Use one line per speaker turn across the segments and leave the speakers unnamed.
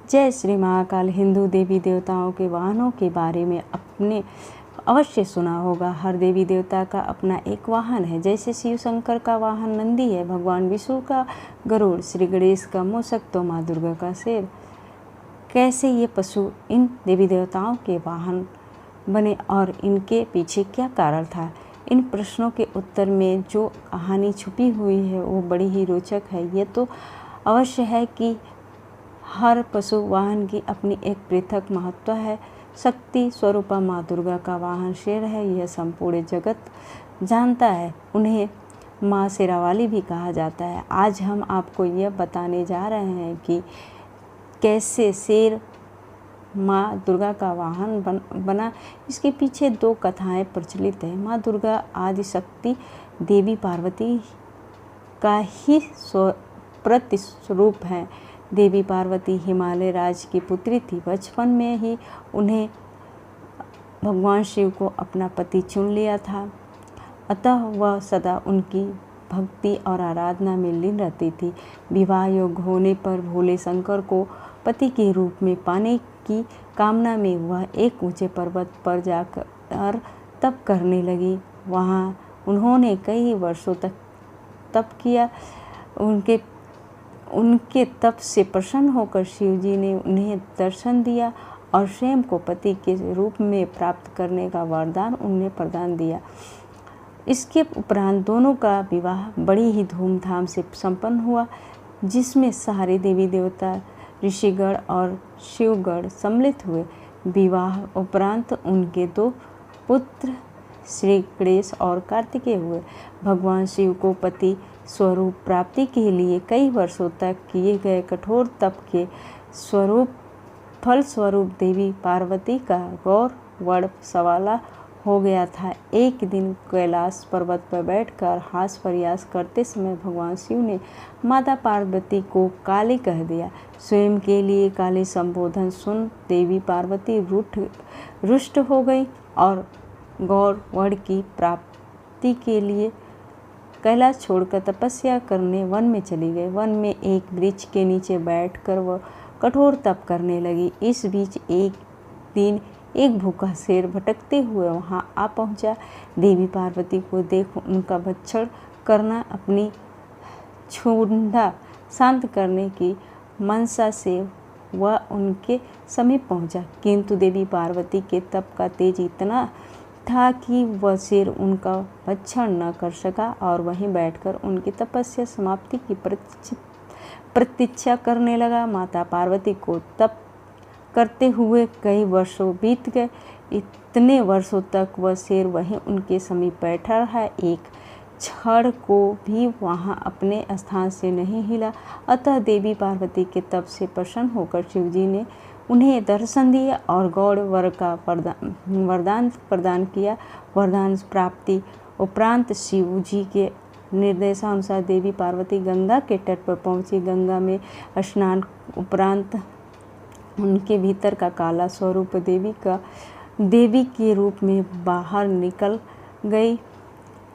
जय श्री महाकाल। हिंदू देवी देवताओं के वाहनों के बारे में आपने अवश्य सुना होगा। हर देवी देवता का अपना एक वाहन है। जैसे शिव शंकर का वाहन नंदी है, भगवान विष्णु का गरुड़, श्री गणेश का मूषक तो माँ दुर्गा का शेर। कैसे ये पशु इन देवी देवताओं के वाहन बने और इनके पीछे क्या कारण था? इन प्रश्नों के उत्तर में जो कहानी छुपी हुई है वो बड़ी ही रोचक है। ये तो अवश्य है कि हर पशु वाहन की अपनी एक पृथक महत्व है। शक्ति स्वरूपा माँ दुर्गा का वाहन शेर है, यह संपूर्ण जगत जानता है। उन्हें माँ शेरावाली भी कहा जाता है। आज हम आपको यह बताने जा रहे हैं कि कैसे शेर माँ दुर्गा का वाहन बना। इसके पीछे दो कथाएं प्रचलित हैं। माँ दुर्गा आदि शक्ति देवी पार्वती का ही प्रतिस्वरूप है। देवी पार्वती हिमालय राज्य की पुत्री थी। बचपन में ही उन्हें भगवान शिव को अपना पति चुन लिया था, अतः वह सदा उनकी भक्ति और आराधना में लीन रहती थी। विवाह योग्य होने पर भोले शंकर को पति के रूप में पाने की कामना में वह एक ऊंचे पर्वत पर जाकर तप करने लगी। वहाँ उन्होंने कई वर्षों तक तप किया। उनके तप से प्रसन्न होकर शिव जी ने उन्हें दर्शन दिया और स्वयं को पति के रूप में प्राप्त करने का वरदान उन्हें प्रदान दिया। इसके उपरांत दोनों का विवाह बड़ी ही धूमधाम से संपन्न हुआ, जिसमें सारे देवी देवता, ऋषिगण और शिवगण सम्मिलित हुए। विवाह उपरांत उनके दो पुत्र श्री गणेश और कार्तिकेय हुए। भगवान शिव को पति स्वरूप प्राप्ति के लिए कई वर्षों तक किए गए कठोर तप के फलस्वरूप देवी पार्वती का गौर वड़ सवाला हो गया था। एक दिन कैलाश पर्वत पर बैठकर हास प्रयास करते समय भगवान शिव ने माता पार्वती को काली कह दिया। स्वयं के लिए काली संबोधन सुन देवी पार्वती रुष्ट हो गई और गौर वड़ की प्राप्ति के लिए कैलाश छोड़कर तपस्या करने वन में चली गई। वन में एक वृक्ष के नीचे बैठकर वह कठोर तप करने लगी। इस बीच एक दिन एक भूखा शेर भटकते हुए वहां आ पहुंचा। देवी पार्वती को देख उनका भक्षण करना अपनी क्षुधा शांत करने की मनसा से वह उनके समीप पहुंचा, किंतु देवी पार्वती के तप का तेज इतना था कि वह शेर उनका भक्षण न कर सका और वहीं बैठकर उनकी तपस्या समाप्ति की प्रतीक्षा करने लगा। माता पार्वती को तप करते हुए कई वर्षों बीत गए। इतने वर्षों तक वह शेर वहीं उनके समीप बैठा रहा, एक क्षण को भी वहां अपने स्थान से नहीं हिला। अतः देवी पार्वती के तप से प्रसन्न होकर शिवजी ने उन्हें दर्शन दिया और गौड़ वर का वरदान प्रदान किया। वरदान प्राप्ति उपरांत शिव जी के निर्देशानुसार देवी पार्वती गंगा के तट पर पहुंची। गंगा में स्नान उपरांत उनके भीतर का काला स्वरूप देवी के रूप में बाहर निकल गई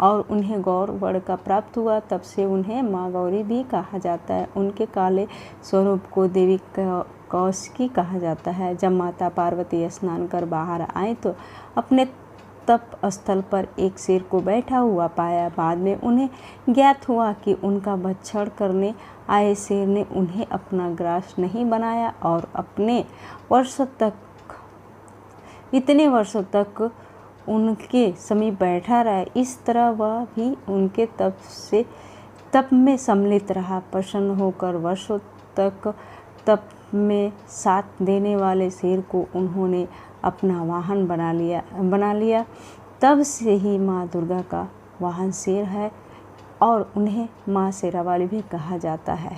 और उन्हें गौर वड़ का प्राप्त हुआ। तब से उन्हें माँ गौरी भी कहा जाता है। उनके काले स्वरूप को देवी कौशिकी कहा जाता है। जब माता पार्वती स्नान कर बाहर आए तो अपने तप स्थल पर एक शेर को बैठा हुआ पाया। बाद में उन्हें ज्ञात हुआ कि उनका भक्षण करने आए शेर ने उन्हें अपना ग्रास नहीं बनाया और इतने वर्षों तक उनके समीप बैठा रहा। इस तरह वह भी उनके तप में सम्मिलित रहा। प्रसन्न होकर वर्षों तक तप में साथ देने वाले शेर को उन्होंने अपना वाहन बना लिया। तब से ही माँ दुर्गा का वाहन शेर है और उन्हें माँ शेरावाली भी कहा जाता है।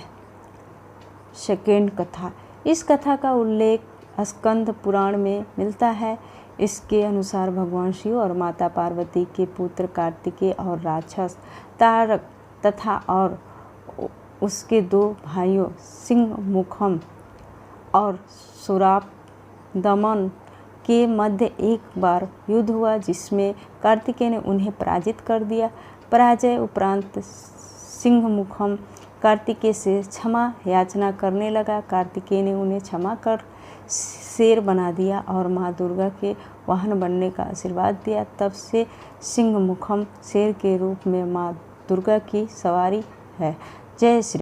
सेकेंड कथा। इस कथा का उल्लेख स्कंद पुराण में मिलता है। इसके अनुसार भगवान शिव और माता पार्वती के पुत्र कार्तिकेय और राक्षस तारक तथा और उसके दो भाइयों सिंहमुखम और सुराप दमन के मध्य एक बार युद्ध हुआ, जिसमें कार्तिकेय ने उन्हें पराजित कर दिया। पराजय उपरांत सिंहमुखम कार्तिकेय से क्षमा याचना करने लगा। कार्तिकेय ने उन्हें क्षमा कर शेर बना दिया और माँ दुर्गा के वाहन बनने का आशीर्वाद दिया। तब से सिंह मुखम शेर के रूप में माँ दुर्गा की सवारी है। जय श्री